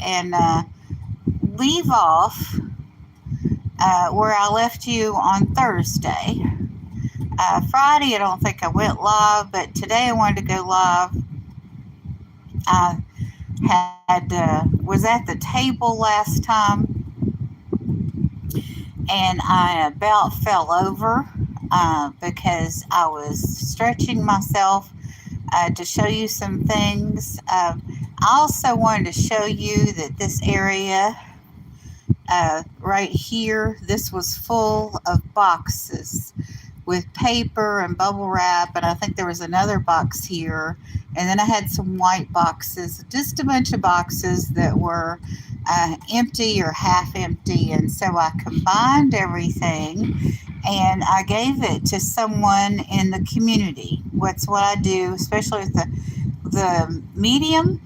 and leave off where I left you on Thursday. Friday, I don't think I went live, but today I wanted to go live. I was at the table last time, and I about fell over because I was stretching myself to show you some things. I also wanted to show you that this area right here, this was full of boxes with paper and bubble wrap, and I think there was another box here, and then I had some white boxes, just a bunch of boxes that were empty or half empty, and so I combined everything and I gave it to someone in the community. What's what I do, especially with the medium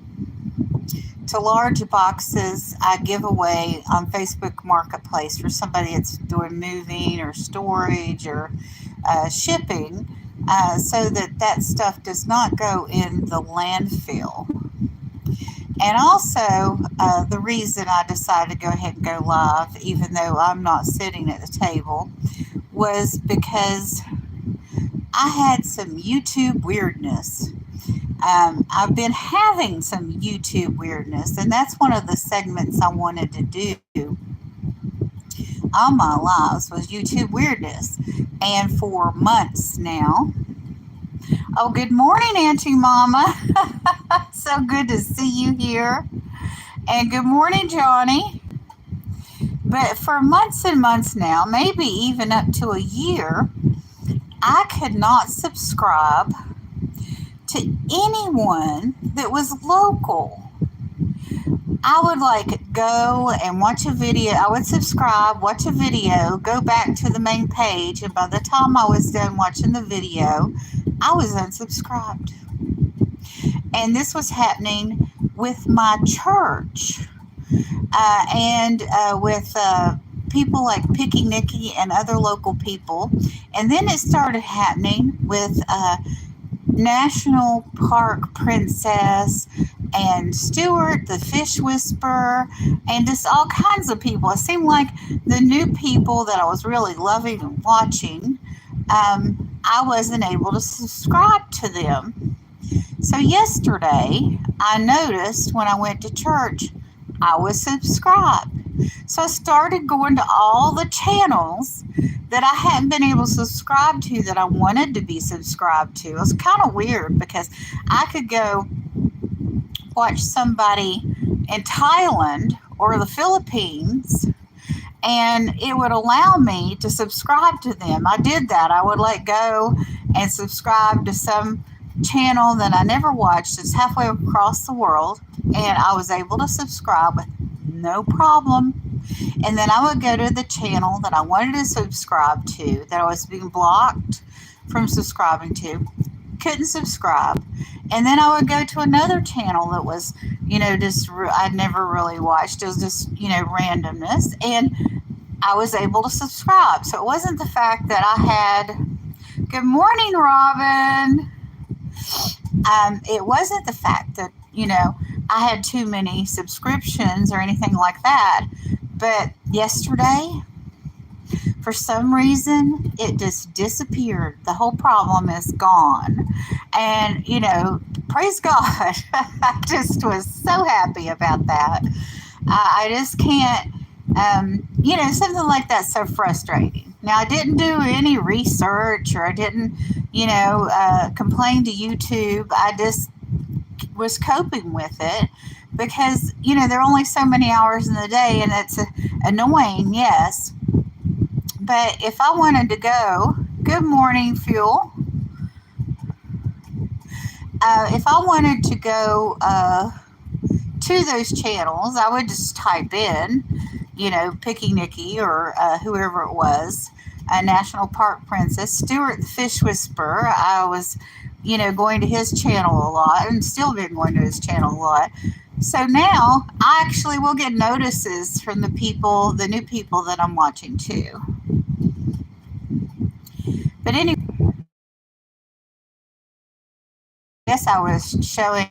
to large boxes, I give away on Facebook Marketplace for somebody that's doing moving or storage or shipping, so that stuff does not go in the landfill. And also, the reason I decided to go ahead and go live, even though I'm not sitting at the table, was because I had some YouTube weirdness. I've been having some YouTube weirdness, and that's one of the segments I wanted to do on my lives was YouTube weirdness. And for months now, oh, good morning, Auntie Mama. So good to see you here. And good morning, Johnny. But for months and months now, maybe even up to a year, I could not subscribe to anyone that was local. I would like go and watch a video. I would subscribe, watch a video, go back to the main page, and by the time I was done watching the video, I was unsubscribed. And this was happening with my church and with people like Picky Nicky and other local people. And then it started happening with National Park Princess and Stuart the Fish Whisperer and just all kinds of people. It seemed like the new people that I was really loving and watching, I wasn't able to subscribe to them. So yesterday, I noticed when I went to church, I was subscribed. So I started going to all the channels that I hadn't been able to subscribe to that I wanted to be subscribed to. It was kind of weird because I could go watch somebody in Thailand or the Philippines and it would allow me to subscribe to them. I did that. I would let go and subscribe to some channel that I never watched. It's halfway across the world, and I was able to subscribe with no problem. And then I would go to the channel that I wanted to subscribe to, that I was being blocked from subscribing to, couldn't subscribe. And then I would go to another channel that was, just I'd never really watched. It was just, randomness. And I was able to subscribe. So it wasn't the fact that I had, good morning, Robin. It wasn't the fact that, I had too many subscriptions or anything like that. But yesterday, for some reason, it just disappeared. The whole problem is gone. And, praise God. I just was so happy about that. I just can't, something like that's so frustrating. Now, I didn't do any research or I didn't, complain to YouTube. I just was coping with it because, there are only so many hours in the day and it's annoying, yes. But if I wanted to go, good morning, Fuel. If I wanted to go to those channels, I would just type in, Picky Nicky or whoever it was, National Park Princess, Stuart the Fish Whisperer. I was, going to his channel a lot and still been going to his channel a lot. So now I actually will get notices from the new people that I'm watching too. But anyway, I guess I was showing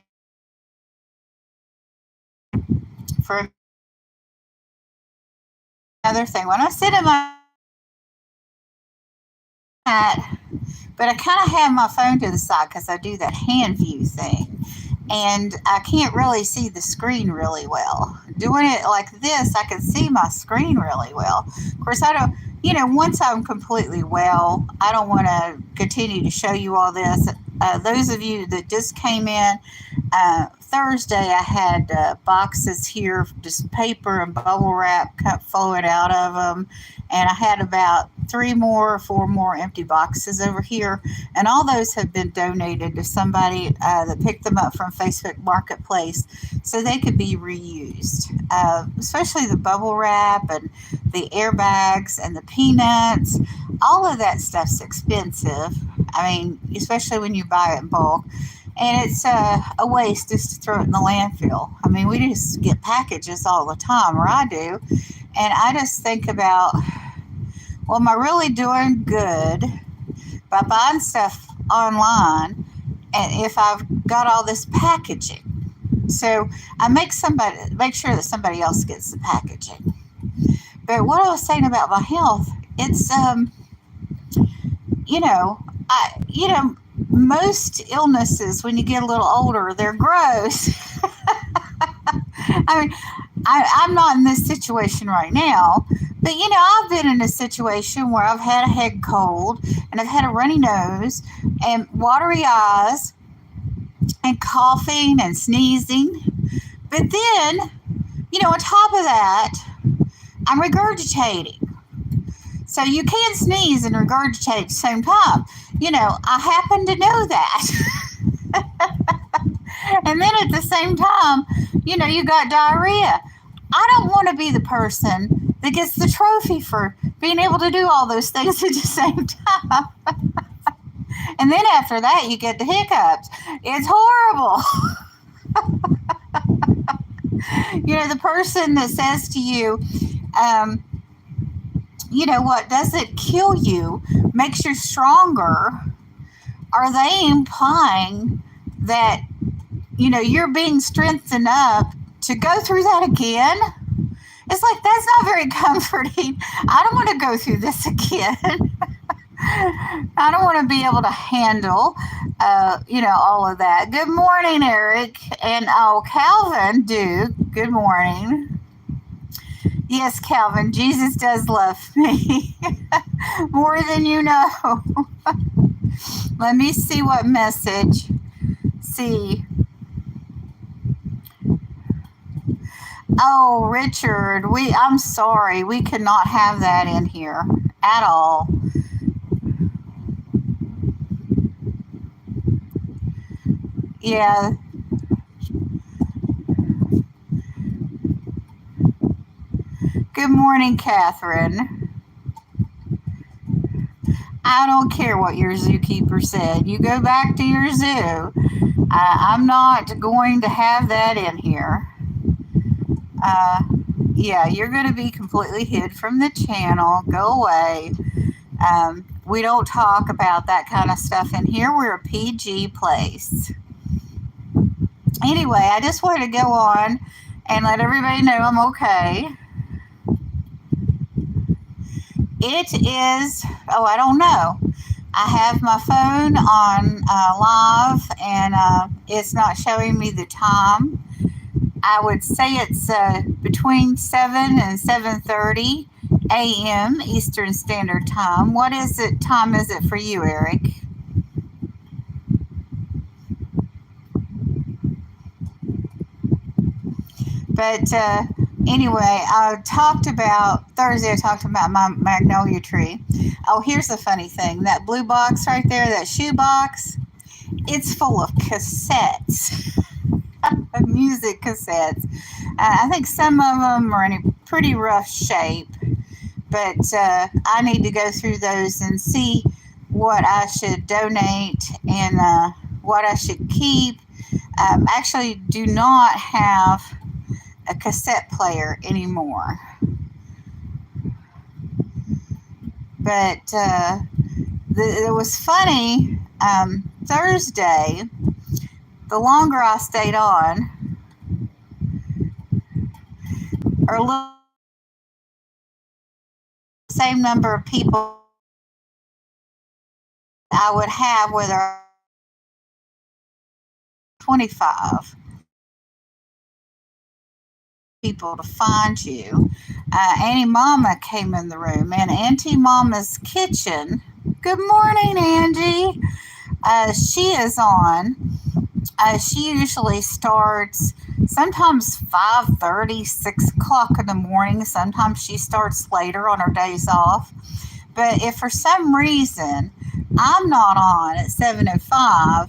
for another thing. When I sit in my but I kind of have my phone to the side because I do that hand view thing. And I can't really see the screen really well. Doing it like this, I can see my screen really well. Of course, I don't, once I'm completely well, I don't want to continue to show you all this. Those of you that just came in, Thursday I had boxes here, just paper and bubble wrap flowing out of them. And I had about 4 more empty boxes over here. And all those have been donated to somebody that picked them up from Facebook Marketplace so they could be reused. Especially the bubble wrap and the airbags and the peanuts. All of that stuff's expensive. I mean, especially when you buy it in bulk. And it's a waste just to throw it in the landfill. I mean, we just get packages all the time, or I do. And I just think about, well, am I really doing good by buying stuff online and if I've got all this packaging? So I make sure that somebody else gets the packaging. But what I was saying about my health, it's most illnesses when you get a little older, they're gross. I mean, I'm not in this situation right now, but I've been in a situation where I've had a head cold and I've had a runny nose and watery eyes and coughing and sneezing. But then, on top of that, I'm regurgitating. So you can sneeze and regurgitate at the same time. I happen to know that. And then at the same time, you got diarrhea. I don't want to be the person that gets the trophy for being able to do all those things at the same time. And then after that, you get the hiccups. It's horrible. The person that says to you, what doesn't kill you makes you stronger. Are they implying that, you're being strengthened up to go through that again? It's like, that's not very comforting. I don't want to go through this again. I don't want to be able to handle, all of that. Good morning, Eric. And, Calvin, Duke, good morning. Yes, Calvin, Jesus does love me more than you know. Let me see what message. See. Oh, Richard, I'm sorry. We cannot have that in here at all. Yeah. Good morning, Catherine. I don't care what your zookeeper said. You go back to your zoo. I'm not going to have that in here. Yeah, you're going to be completely hid from the channel. Go away. We don't talk about that kind of stuff in here. We're a PG place. Anyway, I just wanted to go on and let everybody know I'm okay. It is, I don't know. I have my phone on live and it's not showing me the time. I would say it's between 7 and 7:30 a.m. Eastern Standard Time. What time is it for you, Eric? But anyway, Thursday I talked about my magnolia tree. Oh, here's the funny thing. That blue box right there, that shoe box, it's full of cassettes, music cassettes. I think some of them are in a pretty rough shape, but I need to go through those and see what I should donate and what I should keep. Actually do not have a cassette player anymore. But it was funny. Thursday, the longer I stayed on, or same number of people I would have whether 25 people to find you. Auntie Mama came in the room, and Auntie Mama's kitchen. Good morning, Angie. She is on. She usually starts sometimes 5:30, 6 o'clock in the morning. Sometimes she starts later on her days off. But if for some reason I'm not on at 7:05,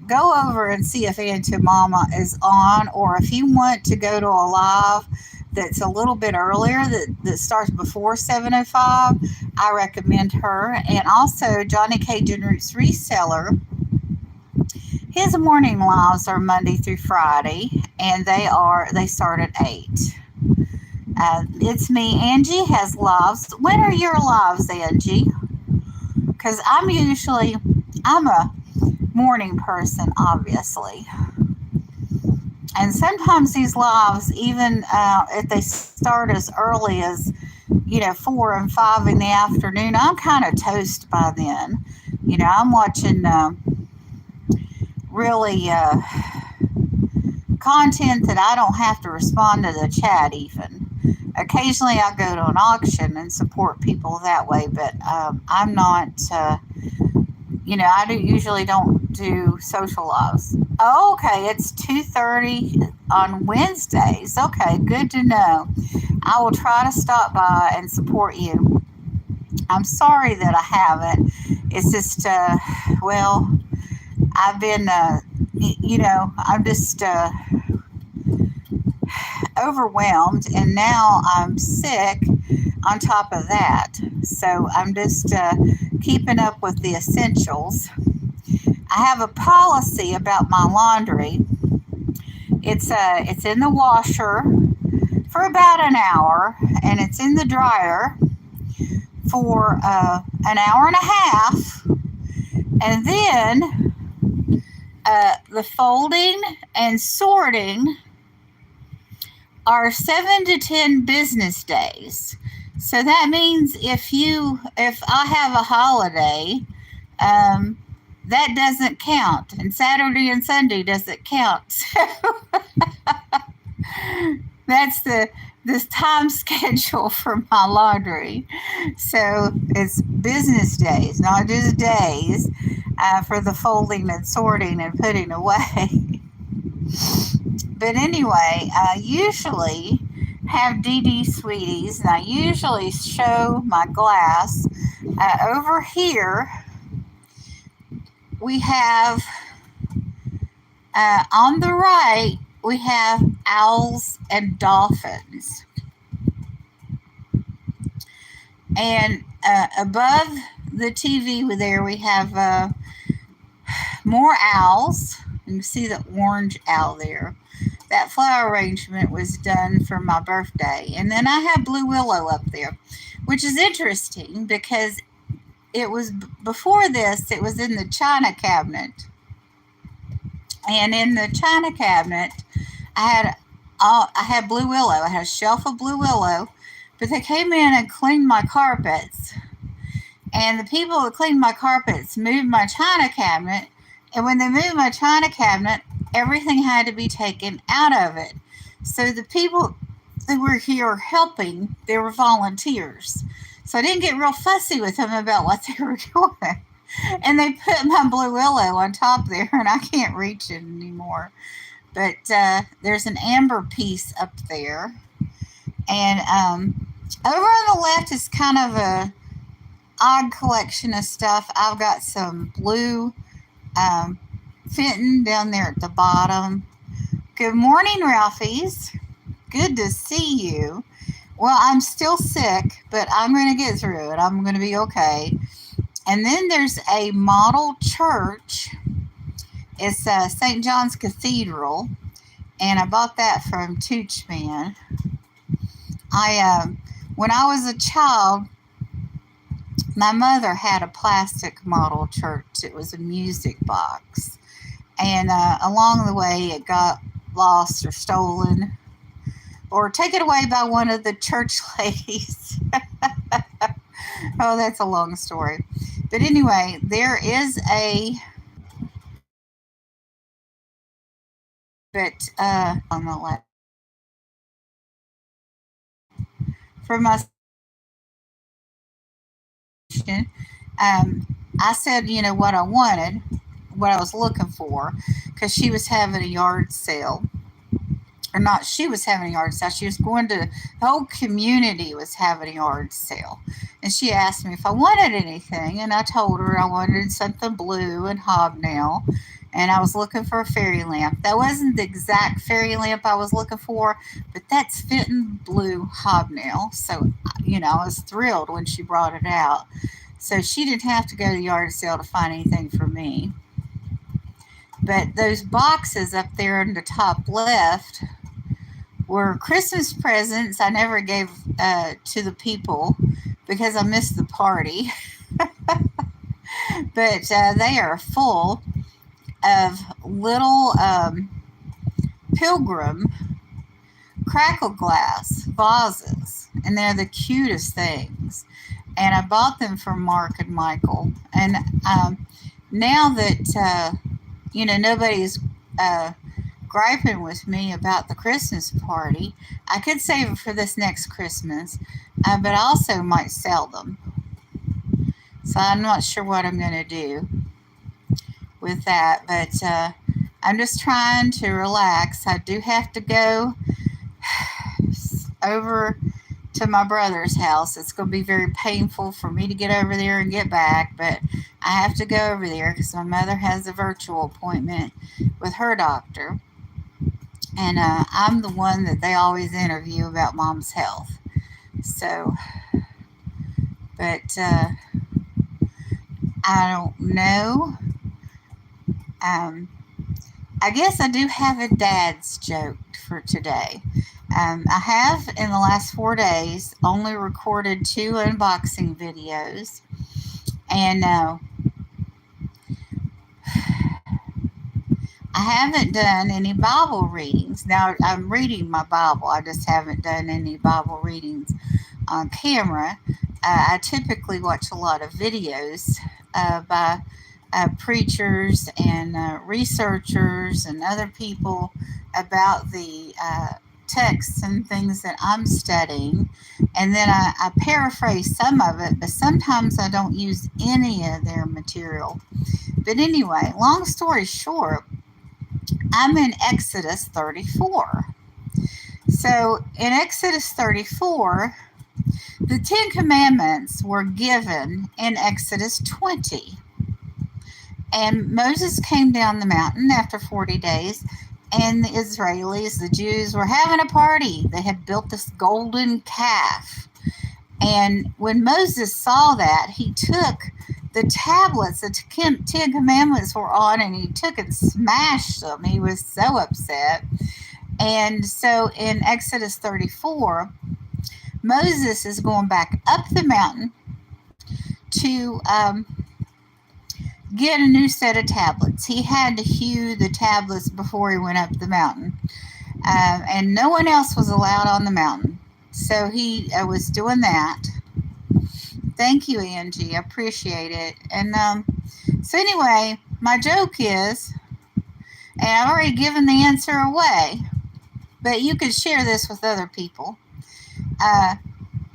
go over and see if Auntie Mama is on, or if you want to go to a live that's a little bit earlier that starts before 7:05, I recommend her. And also Johnny Cajun Roots Reseller. His morning lives are Monday through Friday, and they start at 8. It's me. Angie has lives. When are your lives, Angie? Because I'm a morning person, obviously. And sometimes these lives, even if they start as early as, 4 and 5 in the afternoon, I'm kind of toast by then. I'm watching really content that I don't have to respond to the chat even. Occasionally I go to an auction and support people that way, but I'm not, I usually don't do social lives. Oh, okay, it's 2:30 on Wednesdays. Okay, good to know. I will try to stop by and support you. I'm sorry that I haven't. It's just, I've been, I'm just overwhelmed, and now I'm sick on top of that. So I'm just keeping up with the essentials. I have a policy about my laundry. It's in the washer for about an hour, and it's in the dryer for an hour and a half, and then the folding and sorting are 7 to 10 business days. So that means if I have a holiday, that doesn't count, and Saturday and Sunday doesn't count. So that's this time schedule for my laundry. So it's business days, not just days, for the folding and sorting and putting away. But anyway, I usually have DD Sweeties, and I usually show my glass. Over here, we have, on the right, we have owls and dolphins. And above the TV there, we have more owls. You can see the orange owl there. That flower arrangement was done for my birthday. And then I have blue willow up there, which is interesting because it was before this, it was in the china cabinet. And in the china cabinet, I had blue willow. I had a shelf of blue willow, but they came in and cleaned my carpets. And the people who cleaned my carpets moved my china cabinet. And when they moved my china cabinet, everything had to be taken out of it. So the people that were here helping, they were volunteers. So I didn't get real fussy with them about what they were doing. And they put my blue willow on top there, and I can't reach it anymore. But there's an amber piece up there. And over on the left is kind of a odd collection of stuff. I've got some blue Fenton down there at the bottom. Good morning, Ralphie's. Good to see you. Well, I'm still sick, but I'm going to get through it. I'm going to be okay. And then there's a model church. It's St. John's Cathedral, and I bought that from Toochman. When I was a child, my mother had a plastic model church. It was a music box. And along the way, it got lost or stolen. or take it away by one of the church ladies. Oh, that's a long story. But anyway, there is on the left for my question. I said, what I wanted, what I was looking for, because she was having a yard sale. Or not, she was having a yard sale. She was going to, the whole community was having a yard sale. And she asked me if I wanted anything. And I told her I wanted something blue and hobnail. And I was looking for a fairy lamp. That wasn't the exact fairy lamp I was looking for, but that's fitting blue hobnail. So, I was thrilled when she brought it out. So she didn't have to go to the yard sale to find anything for me. But those boxes up there in the top left were Christmas presents I never gave to the people because I missed the party. But they are full of little pilgrim crackle glass vases, and they're the cutest things. And I bought them for Mark and Michael. And now that nobody's griping with me about the Christmas party, I could save it for this next Christmas, but I also might sell them. So I'm not sure what I'm going to do with that, but I'm just trying to relax. I do have to go over to my brother's house. It's going to be very painful for me to get over there and get back, but I have to go over there because my mother has a virtual appointment with her doctor. And I'm the one that they always interview about Mom's health. So, but I don't know. I guess I do have a dad's joke for today. I have, in the last 4 days, only recorded 2 unboxing videos. And I haven't done any Bible readings. Now, I'm reading my Bible. I just haven't done any Bible readings on camera. I typically watch a lot of videos by preachers and researchers and other people about the texts and things that I'm studying. And then I paraphrase some of it, but sometimes I don't use any of their material. But anyway, long story short, I'm in Exodus 34. So in Exodus 34, the 10 Commandments were given in Exodus 20. And Moses came down the mountain after 40 days, and the Israelis, the Jews, were having a party. They had built this golden calf. And when Moses saw that, he took the tablets the 10 Commandments were on, and he took and smashed them. He was so upset. And so in Exodus 34, Moses is going back up the mountain to get a new set of tablets. He had to hew the tablets before he went up the mountain. And no one else was allowed on the mountain. So he was doing that. Thank you, Angie. I appreciate it. And so anyway, my joke is, and I've already given the answer away, but you could share this with other people.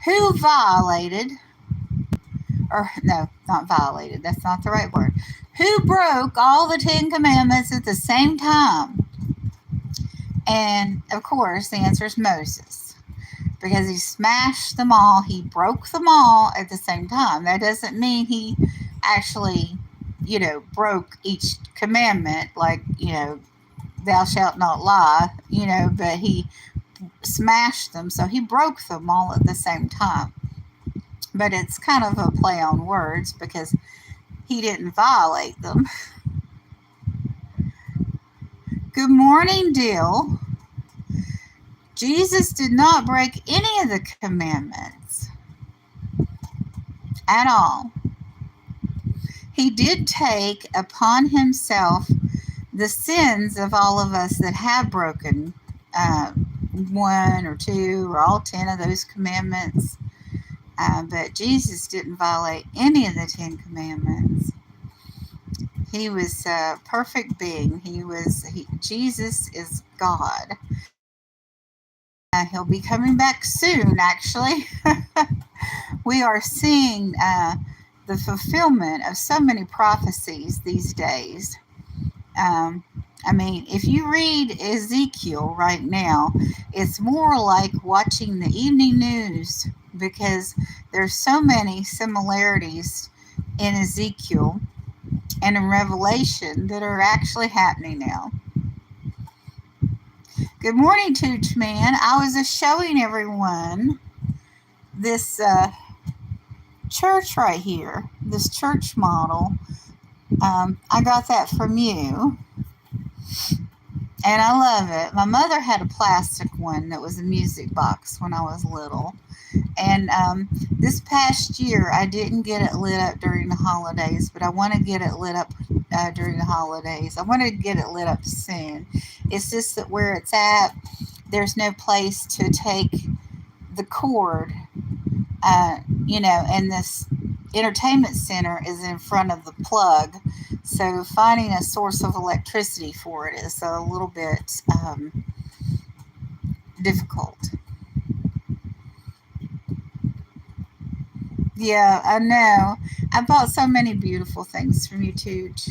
Who violated, or no, not violated, that's not the right word. Who broke all the 10 Commandments at the same time? And of course, the answer is Moses, because he smashed them all. He broke them all at the same time. That doesn't mean he actually, broke each commandment, like, thou shalt not lie, but he smashed them. So he broke them all at the same time. But it's kind of a play on words because he didn't violate them. Good morning, Dill. Jesus did not break any of the commandments at all. He did take upon himself the sins of all of us that have broken one or two or all 10 of those commandments. But Jesus didn't violate any of the 10 commandments. He was a perfect being. Jesus is God. He'll be coming back soon, actually. We are seeing the fulfillment of so many prophecies these days. I mean, if you read Ezekiel right now, it's more like watching the evening news because there's so many similarities in Ezekiel and in Revelation that are actually happening now. Good morning, Tooch Man. I was just showing everyone this church right here, this church model. I got that from you, and I love it. My mother had a plastic one that was a music box when I was little. And this past year, I didn't get it lit up during the holidays, but I want to get it lit up during the holidays. I want to get it lit up soon. It's just that where it's at, there's no place to take the cord, and this entertainment center is in front of the plug. So finding a source of electricity for it is a little bit difficult. Yeah, I know. I bought so many beautiful things from you, Tooch.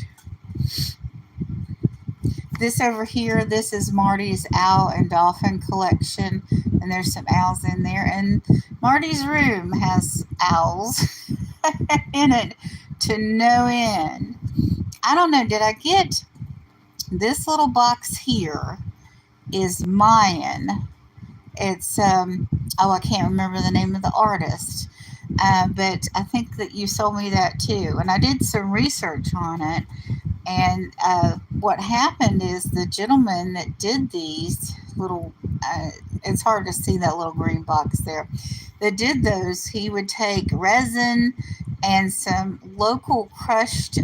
This over here, this is Marty's owl and dolphin collection, and there's some owls in there. And Marty's room has owls in it to no end. I don't know, did I get this little box here is Mayan. It's I can't remember the name of the artist. But I think that you sold me that too. And I did some research on it. And what happened is the gentleman that did these little, it's hard to see that little green box there, that did those, he would take resin and some local crushed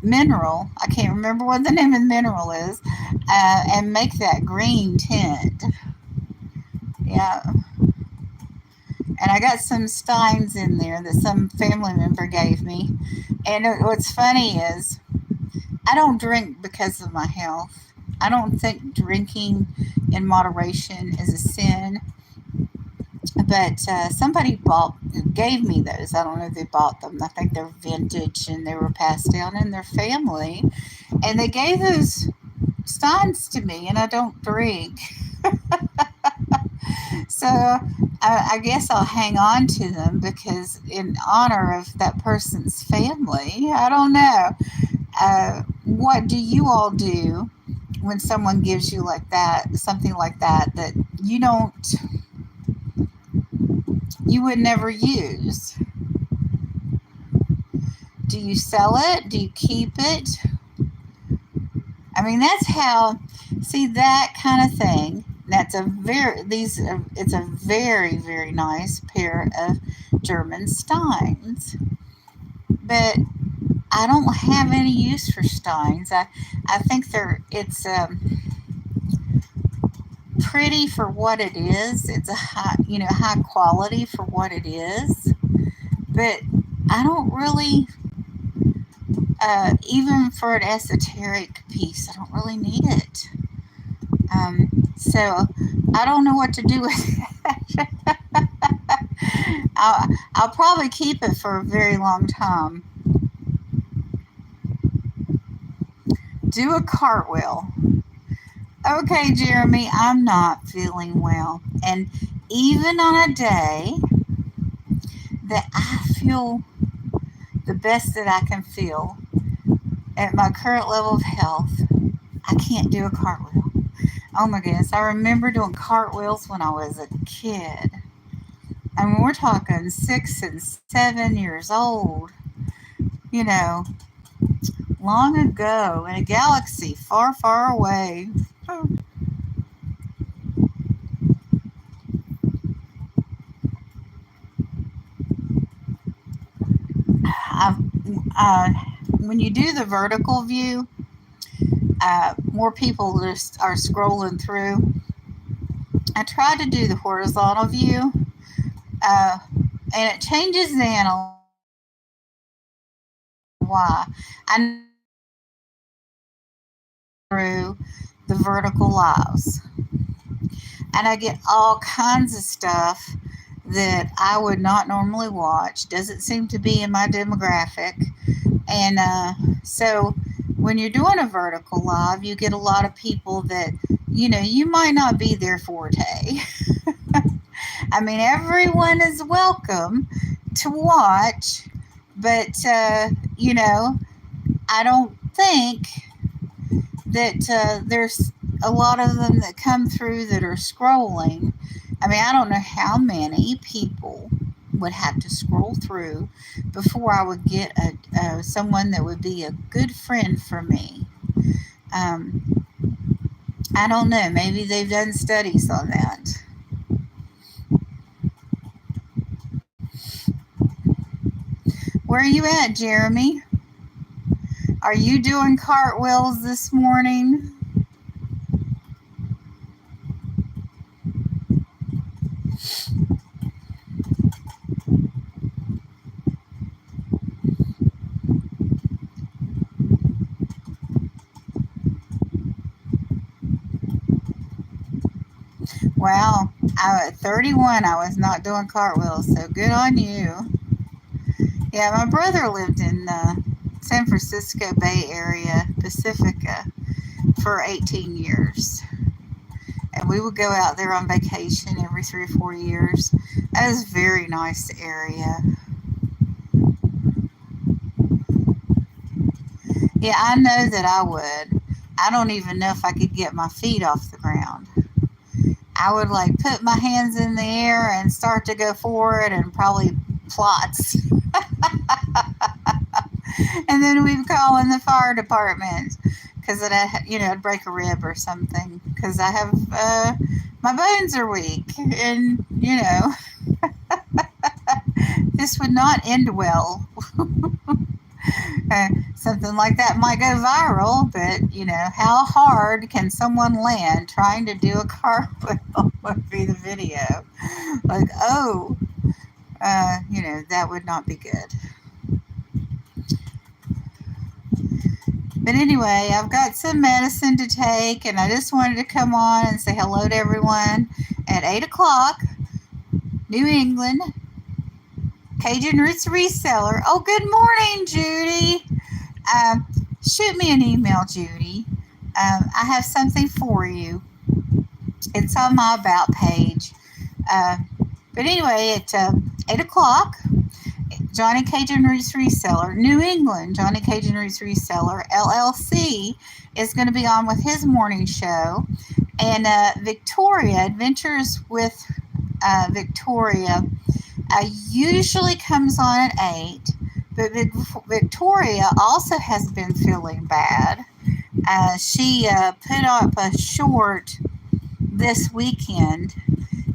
mineral, I can't remember what the name of the mineral is, and make that green tint. Yeah. And I got some steins in there that some family member gave me. And what's funny is I don't drink because of my health. I don't think drinking in moderation is a sin. But somebody gave me those. I don't know if they bought them. I think they're vintage and they were passed down in their family. And they gave those steins to me, and I don't drink. So I guess I'll hang on to them because in honor of that person's family. I don't know. What do you all do when someone gives you like that, something like that you would never use? Do you sell it? Do you keep it? I mean, that's how, see, that kind of thing. It's a very, very nice pair of German steins. But I don't have any use for steins. I think it's pretty for what it is. It's a high quality for what it is. But I don't really, even for an esoteric piece, I don't really need it. So I don't know what to do with it. I'll probably keep it for a very long time. Do a cartwheel. Okay, Jeremy, I'm not feeling well. And even on a day that I feel the best that I can feel at my current level of health, I can't do a cartwheel. Oh my goodness, I remember doing cartwheels when I was a kid. I mean, we're talking 6 and 7 years old, long ago in a galaxy far, far away. When you do the vertical view, more people just are scrolling through. I tried to do the horizontal view, and it changes the analytics. Why? I know through the vertical lives, and I get all kinds of stuff that I would not normally watch. Doesn't seem to be in my demographic, and so when you're doing a vertical live, you get a lot of people that you might not be their forte. I mean, everyone is welcome to watch, but I don't think that there's a lot of them that come through that are scrolling. I mean, I don't know how many people would have to scroll through before I would get someone that would be a good friend for me. Um, I don't know. Maybe they've done studies on that. Where are you at, Jeremy? Are you doing cartwheels this morning? Wow, at 31, I was not doing cartwheels, so good on you. Yeah, my brother lived in San Francisco Bay Area, Pacifica, for 18 years. And we would go out there on vacation every 3 or 4 years. That was a very nice area. Yeah, I know that I would. I don't even know if I could get my feet off the ground. I would like put my hands in the air and start to go forward and probably plots. And then we'd call in the fire department because I'd break a rib or something because I have my bones are weak, and this would not end well. Something like that might go viral, but how hard can someone land trying to do a cartwheel would be the video. Like, oh, that would not be good. But anyway, I've got some medicine to take, and I just wanted to come on and say hello to everyone at 8 o'clock, New England, Cajun Roots Reseller. Oh, good morning, Judy. Shoot me an email, Judy. I have something for you. It's on my About page. But anyway, at 8 o'clock, Johnny Cajun Roots Reseller, New England, Johnny Cajun Roots Reseller, LLC, is going to be on with his morning show. And Victoria, Adventures with Victoria, usually comes on at 8. But Victoria also has been feeling bad. She put up a short this weekend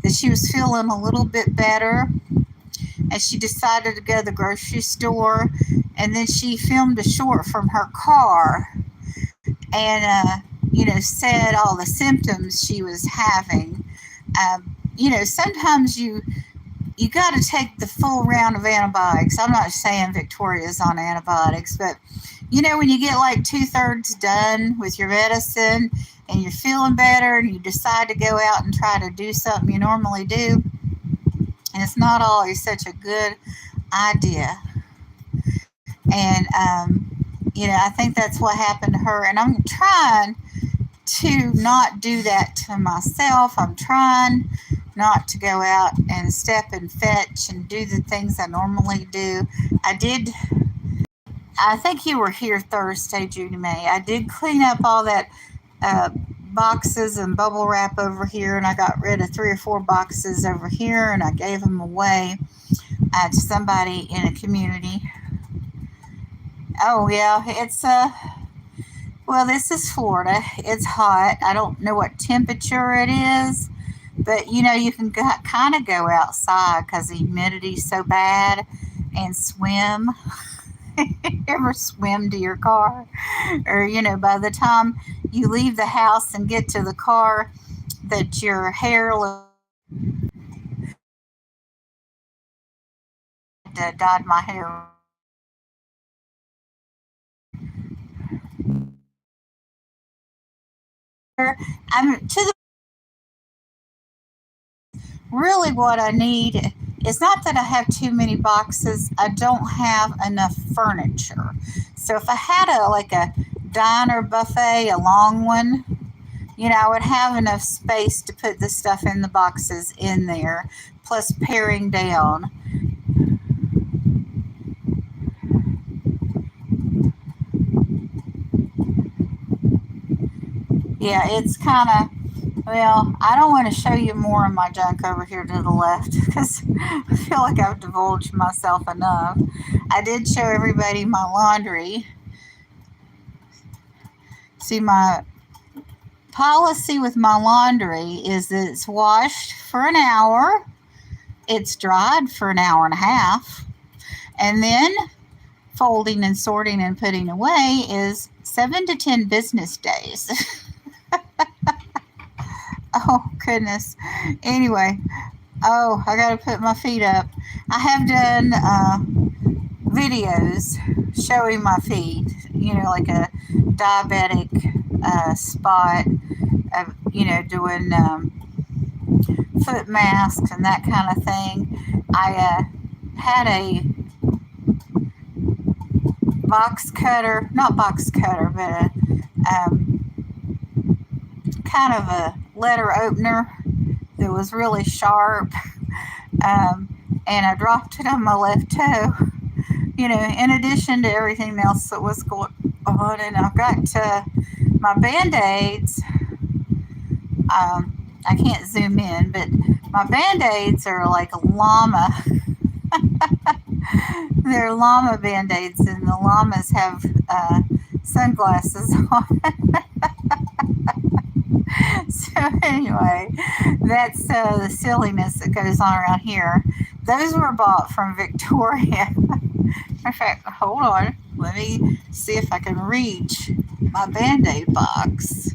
that she was feeling a little bit better, and she decided to go to the grocery store, and then she filmed a short from her car and said all the symptoms she was having. Sometimes you got to take the full round of antibiotics. I'm not saying Victoria's on antibiotics, but when you get like 2/3 done with your medicine and you're feeling better and you decide to go out and try to do something you normally do, and it's not always such a good idea. And I think that's what happened to her, and I'm trying to not do that to myself. I'm trying not to go out and step and fetch and do the things I normally do. I think you were here Thursday, Judy May. I did clean up all that boxes and bubble wrap over here, and I got rid of 3 or 4 boxes over here, and I gave them away to somebody in a community. Oh yeah, it's well, this is Florida. It's hot. I don't know what temperature it is, but you can kind of go outside because the humidity's so bad and swim. Ever swim to your car? Or by the time you leave the house and get to the car, that your hair dyed my hair. I'm to the really what I need is not that I have too many boxes. I don't have enough furniture. So if I had a diner buffet, a long one, I would have enough space to put the stuff in the boxes in there, plus paring down. Yeah, it's kind of, well, I don't want to show you more of my junk over here to the left because I feel like I've divulged myself enough. I did show everybody my laundry. See, my policy with my laundry is that it's washed for an hour, it's dried for an hour and a half, and then folding and sorting and putting away is 7 to 10 business days. Oh, goodness. Anyway, I got to put my feet up. I have done videos showing my feet, like a diabetic spot of, doing foot masks and that kind of thing. I had a not box cutter, but kind of a letter opener that was really sharp. And I dropped it on my left toe, in addition to everything else that was going on. And I've got my Band-Aids. I can't zoom in, but my Band-Aids are like llama. They're llama Band-Aids, and the llamas have sunglasses on. So anyway, that's the silliness that goes on around here. Those were bought from Victoria. In fact, hold on. Let me see if I can reach my Band-Aid box.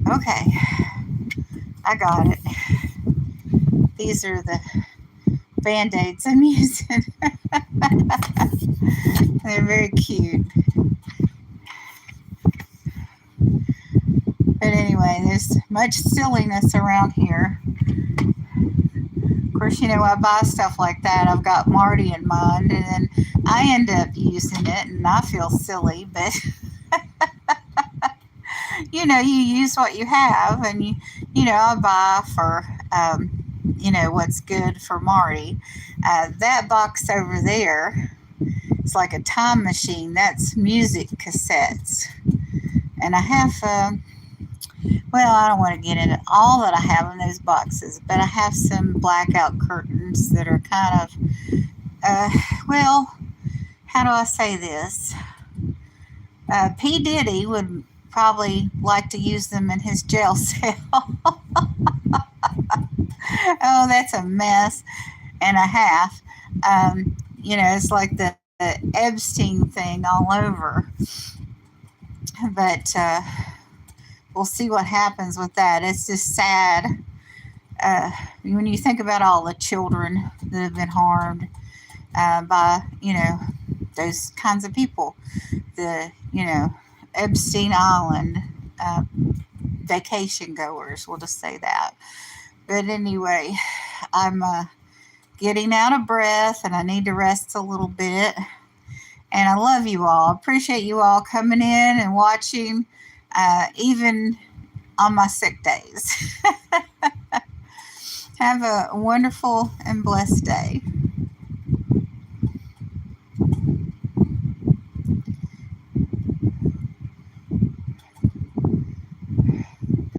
Okay. I got it. These are the Band-Aids I'm using. They're very cute. But anyway, there's much silliness around here. Of course, I buy stuff like that. I've got Marty in mind, and then I end up using it, and I feel silly, but you use what you have, and I buy for what's good for Marty. That box over there, it's like a time machine. That's music cassettes, and I have I don't want to get into all that I have in those boxes, but I have some blackout curtains that are kind of how do I say this? P. Diddy would probably like to use them in his jail cell. Oh, that's a mess and a half. It's like the Epstein thing all over. But we'll see what happens with that. It's just sad when you think about all the children that have been harmed by, those kinds of people. The, Epstein Island vacation goers, we'll just say that. But anyway, I'm getting out of breath and I need to rest a little bit. And I love you all. Appreciate you all coming in and watching, even on my sick days. Have a wonderful and blessed day.